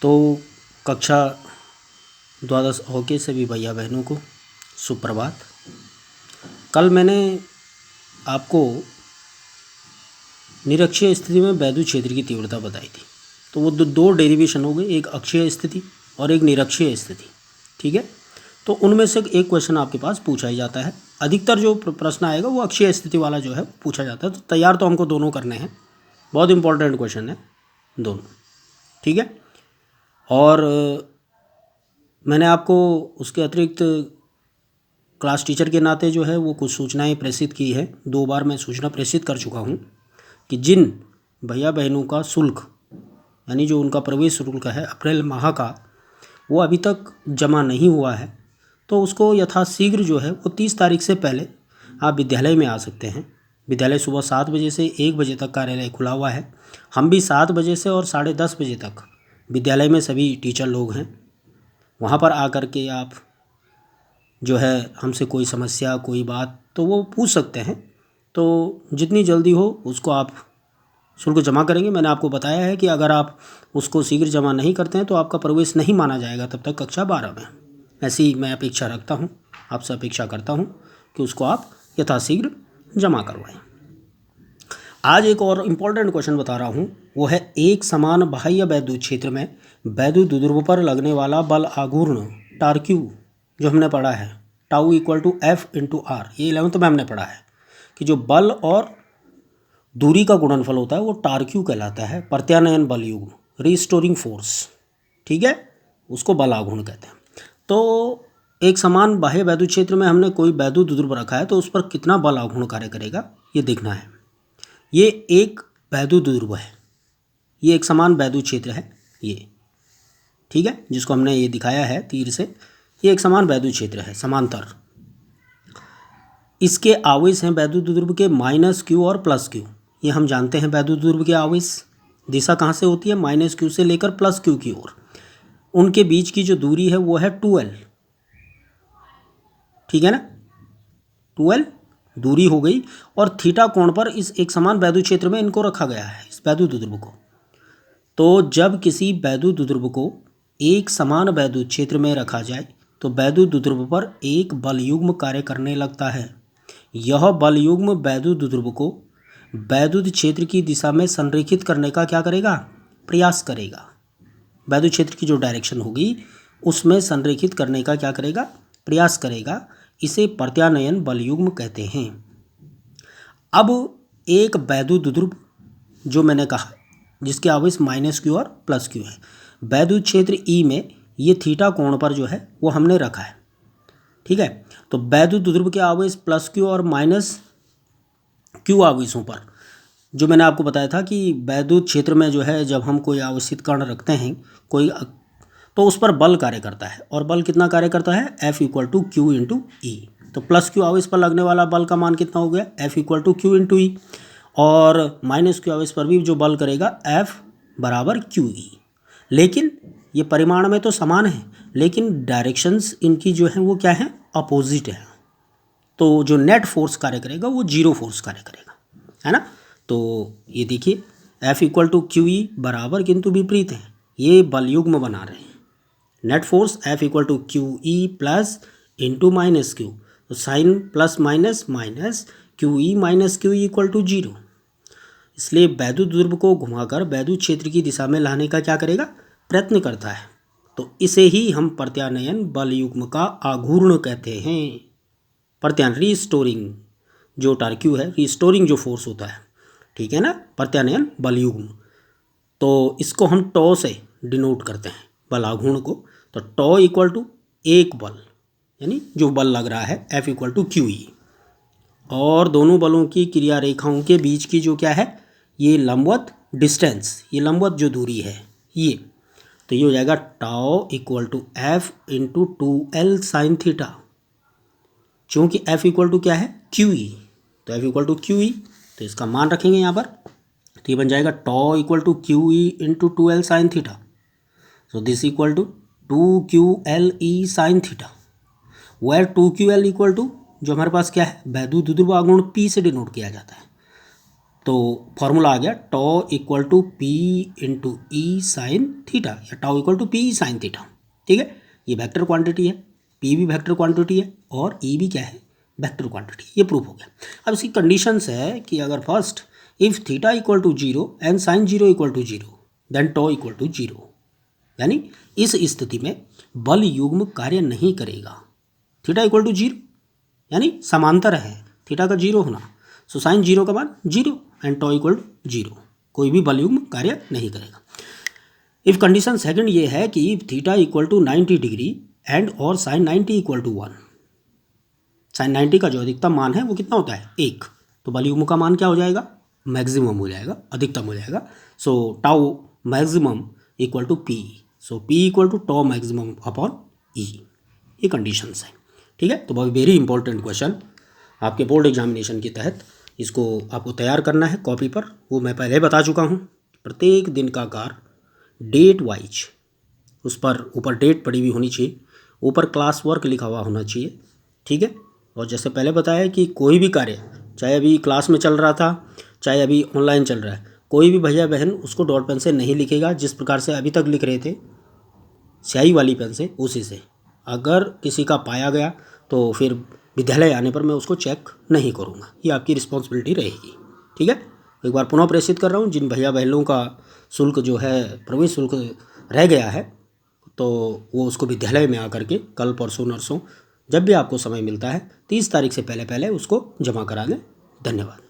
तो कक्षा द्वादश अ के सभी भैया बहनों को सुप्रभात। कल मैंने आपको निरक्षीय स्थिति में वैद्युत क्षेत्र की तीव्रता बताई थी। तो वो दो डेरिवेशन हो गए, एक अक्षीय स्थिति और एक निरक्षीय स्थिति। ठीक है, तो उनमें से एक क्वेश्चन आपके पास पूछा ही जाता है। अधिकतर जो प्रश्न आएगा वो अक्षीय स्थिति वाला जो है पूछा जाता है। तो तैयार तो हमको दोनों करने हैं, बहुत इंपॉर्टेंट क्वेश्चन है दोनों। ठीक है, और मैंने आपको उसके अतिरिक्त क्लास टीचर के नाते जो है वो कुछ सूचनाएं प्रेषित की है। 2 बार मैं सूचना प्रेषित कर चुका हूँ कि जिन भैया बहनों का शुल्क यानी जो उनका प्रवेश शुल्क है अप्रैल माह का, वो अभी तक जमा नहीं हुआ है, तो उसको यथाशीघ्र जो है वो 30 तारीख से पहले आप विद्यालय में आ सकते हैं। विद्यालय सुबह 7 बजे से 1 बजे तक कार्यालय खुला हुआ है। हम भी 7 बजे से और 10:30 बजे तक विद्यालय में सभी टीचर लोग हैं। वहाँ पर आकर के आप जो है हमसे कोई समस्या कोई बात तो वो पूछ सकते हैं। तो जितनी जल्दी हो उसको आप शुल्क जमा करेंगे। मैंने आपको बताया है कि अगर आप उसको शीघ्र जमा नहीं करते हैं तो आपका प्रवेश नहीं माना जाएगा तब तक कक्षा 12 में। ऐसी मैं अपेक्षा रखता हूँ, आपसे अपेक्षा करता हूँ कि उसको आप यथाशीघ्र जमा करवाएं। आज एक और इम्पॉर्टेंट क्वेश्चन बता रहा हूँ, वो है एक समान बाह्य वैद्युत क्षेत्र में वैद्युत द्विध्रुव पर लगने वाला बल आघूर्ण टार्क्यू जो हमने पढ़ा है tau equal to F into R. ये 11th में हमने पढ़ा है कि जो बल और दूरी का गुणनफल होता है वो टार्क्यू कहलाता है, प्रत्यानयन बल युग्म, रीस्टोरिंग फोर्स। ठीक है, उसको बल आघूर्ण कहते हैं। तो एक समान बाह्य वैद्युत क्षेत्र में हमने कोई वैद्युत द्विध्रुव रखा है तो उस पर कितना बल आघूर्ण कार्य करेगा ये देखना है। ये एक वैद्युत द्विध्रुव है, ये एक समान वैद्युत क्षेत्र है ये। ठीक है, जिसको हमने ये दिखाया है तीर से, ये एक समान वैद्युत क्षेत्र है समांतर। इसके आवेश हैं वैद्युत द्विध्रुव के -q और +q। ये हम जानते हैं वैद्युत द्विध्रुव के आवेश दिशा कहाँ से होती है, -q से लेकर +q की ओर। उनके बीच की जो दूरी है वो है 2l। ठीक है ना, 2l दूरी हो गई और थीटा कोण पर इस एक समान वैद्युत क्षेत्र में इनको रखा गया है, इस वैद्युत द्विध्रुव को। तो जब किसी वैद्युत द्विध्रुव को एक समान वैद्युत क्षेत्र में रखा जाए तो वैद्युत द्विध्रुव पर एक बल युग्म कार्य करने लगता है। यह बल युग्म वैद्युत द्विध्रुव को वैद्युत क्षेत्र की दिशा में संरेखित करने का क्या करेगा, प्रयास करेगा। वैद्युत क्षेत्र की जो डायरेक्शन होगी उसमें संरेखित करने का क्या करेगा, प्रयास करेगा। इसे प्रत्यानयन बल युग्म कहते हैं। अब एक वैद्युत द्विध्रुव जो मैंने कहा जिसके आवेश -q और +q है, वैद्युत क्षेत्र E में ये थीटा कोण पर जो है वो हमने रखा है। ठीक है, तो वैद्युत द्विध्रुव के आवेश +q और -q आवेशों पर जो मैंने आपको बताया था कि वैद्युत क्षेत्र में जो है जब हम कोई आवेशित कण रखते हैं कोई, तो उस पर बल कार्य करता है। और बल कितना कार्य करता है, F = q × E। तो +q आवेश पर लगने वाला बल का मान कितना हो गया, F = q × E। और -q आवेश पर भी जो बल करेगा F = QE। लेकिन ये परिमाण में तो समान है लेकिन डायरेक्शंस इनकी जो है वो क्या है, अपोजिट है। तो जो नेट फोर्स कार्य करेगा वो 0 फोर्स कार्य करेगा, है ना। तो ये देखिए F = QE बराबर किंतु विपरीत है, ये बल युग्म बना रहे हैं। Net force F = QE plus into -q, तो sign plus minus minus QE - QE = 0। इसलिए वैद्युत द्विध्रुव को घुमाकर वैद्युत क्षेत्र की दिशा में लाने का क्या करेगा, प्रयत्न करता है। तो इसे ही हम प्रत्यानयन बल युग्म का आघूर्ण कहते हैं। प्रत्यानयन रीस्टोरिंग जो टार्क्यू है, रीस्टोरिंग जो फोर्स होता है, ठीक है ना, प्रत्यानयन बल युग्म। तो इसको हम टॉ से डिनोट करते हैं बल आघूर्ण को। तो टॉ = एक बल यानी जो बल लग रहा है F = QE, और दोनों बलों की क्रिया रेखाओं के बीच की जो क्या है, ये लंबवत डिस्टेंस, ये लंबवत जो दूरी है ये, तो ये हो जाएगा टाउ = F × 2l sin θ। चूँकि F = क्या है, QE, तो F = QE, तो इसका मान रखेंगे यहाँ पर, तो ये बन जाएगा tau = QE × 2l sin θ। So this = 2QLE sin θ, where 2QL = जो हमारे पास क्या है, वैद्युत द्विध्रुव आघूर्ण P से डिनोट किया जाता है। तो फॉर्मूला आ गया tau equal to P into E sine theta, या tau equal to P E sine theta. ठीक है, ये वेक्टर क्वांटिटी है, पी भी वेक्टर क्वांटिटी है और ई भी क्या है, वेक्टर क्वांटिटी। ये प्रूफ हो गया। अब इसकी कंडीशंस है कि अगर first if theta equal to zero and sine zero equal to zero then tau equal to zero, यानी इस स्थिति में बल युग्म कार्य नहीं करेगा। थीटा इक्वल टू जीरो यानी समांतर है थीटा का जीरो होना, सो साइन जीरो का मान zero and tau equal to zero, कोई भी बल युग्म कार्य नहीं करेगा। इफ कंडीशन सेकंड ये है कि if theta equal to 90 degree and और साइन 90 इक्वल टू 1, साइन 90 का जो अधिकतम मान है वो कितना होता है, 1, तो बल युग्म का मान क्या हो जाएगा, मैक्सिमम हो जाएगा, अधिकतम हो जाएगा। So tau maximum equal to P, so P equal to tau maximum upon E, ये कंडीशंस है। ठीक है, तो बहुत वेरी इंपॉर्टेंट क्वेश्चन आपके बोर्ड एग्जामिनेशन के तहत इसको आपको तैयार करना है कॉपी पर। वो मैं पहले बता चुका हूँ, प्रत्येक दिन का कार्य डेट वाइज उस पर ऊपर डेट पड़ी हुई होनी चाहिए, ऊपर क्लास वर्क लिखा हुआ होना चाहिए। ठीक है, और जैसे पहले बताया कि कोई भी कार्य चाहे अभी क्लास में चल रहा था चाहे अभी ऑनलाइन चल रहा है, कोई भी भैया बहन उसको डॉट पेन से नहीं लिखेगा जिस प्रकार से अभी तक लिख रहे थे स्याही वाली पेन से, उसी से। अगर किसी का पाया गया तो फिर विद्यालय आने पर मैं उसको चेक नहीं करूँगा, ये आपकी रिस्पॉन्सिबिलिटी रहेगी। ठीक है, एक बार पुनः प्रेषित कर रहा हूँ, जिन भैया बहनों का शुल्क जो है प्रवेश शुल्क रह गया है तो वो उसको विद्यालय में आकर के कल परसों नरसों जब भी आपको समय मिलता है 30 तारीख से पहले पहले उसको जमा करा दें। धन्यवाद।